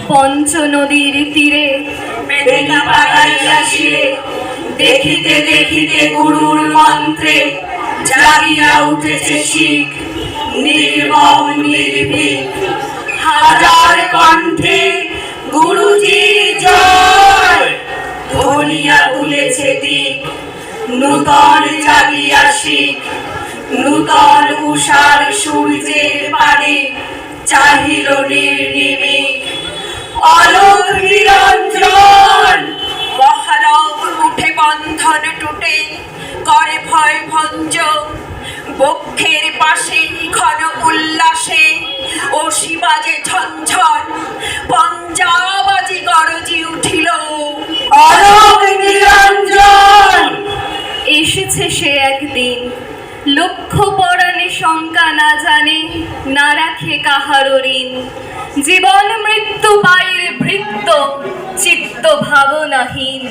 পঞ্চ নদীর তীরে বেদিকা পাড়াইয়া শিরে দেখিতে দেখিতে গুরুর মন্ত্রে জাগিয়া উঠেছে শিখ নির্মম নির্ভীক। হাজার কণ্ঠে গুরুজির জয় ধ্বনিয়া তুলেছে দিক। নূতন জাগিয়া শিখ নূতন উষার সূর্যের পানে চাহিল নির্নিমেষ। অলোক নিরঞ্জন মহারব উঠে বন্ধন টুটে করে ভয় ভঞ্জন। বক্ষের পাশে ঘন উল্লাসে ও শিবাজে ঝঞ্ঝন পঞ্জাবাজি গরজি উঠিল অলোক নিরঞ্জন। এসেছে সে একদিন, লক্ষ পরাণে শঙ্কা না জানে, না রাখে কাহারও ঋণ। জীবন মৃত্যু পায়ের ভৃত্য, চিত্ত ভাবনাহীন।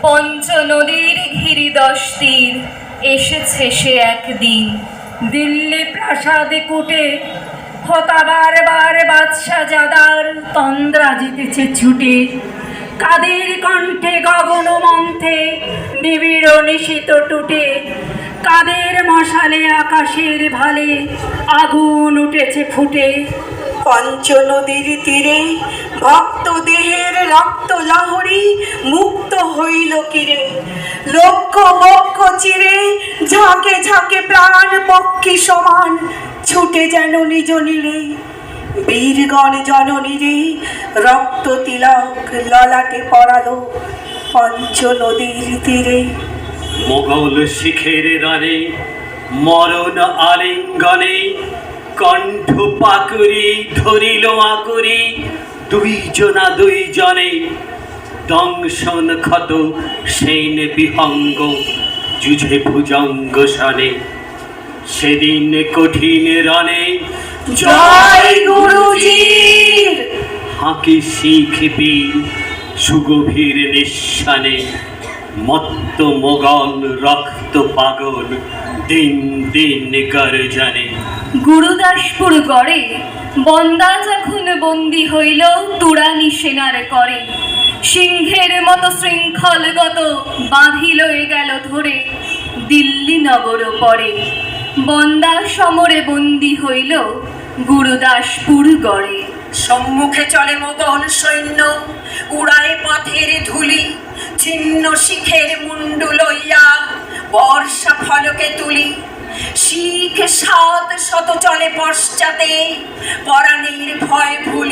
পঞ্চ নদীর ঘিরি 10 তীর, এসেছে সে একদিন। দিল্লি প্রাসাদে কুটে হতা বারবার বাদশা জাদার তন্দ্রা জিতেছে ছুটে। কাদের কণ্ঠে গগন মন্থে নিবিড় নিশিত টুটে। কাদের মশালে আকাশের ভালে আগুন উঠেছে ফুটে। পঞ্চ নদীর তীরে ভক্ত দেহের রক্ত লহরী মুক্ত হইল কিরে। লক্ষ বক্ষ চিরে ঝাঁকে ঝাঁকে প্রাণ পক্ষী সমান ছুটে যেন নিজ নীড়ে। বীরগণ জননীরে রক্ত তিলক ললাটে পরালো পঞ্চ নদীর তীরে। মোগল শিখের রানে মরণ আলিঙ্গনে কণ্ঠ পাকুরি ধরিল আকুরি। দুইজনে দংশন ক্ষত সেন বিহঙ্গ যুঝে ভুজঙ্গ সনে। সেদিন কঠিন রণে জয় গুরুজির হাঁকি শিখ বীর সুগভীর নিঃসানে। মত্ত মোগল রক্ত পাগল দিন দিন গর্জনে। গুরুদাসপুর গড়ে বন্দা যখন বন্দী হইল তুরানি সেনার করে। সিংহের মতো শৃঙ্খলগত বাঁধিল এ গেল ধরে দিল্লি নগর পরে। বন্দা সমরে বন্দী হইল গুরুদাসপুর গড়ে। সম্মুখে চলে মোগল সৈন্য উড়ায় পথের ধুলি। ছিন্ন শিখের মুন্ডু লইয়া বর্ষা ফলকে তুলি। শিখ 700 চলে পশ্চাতে পরাণের ভয় ভুলি।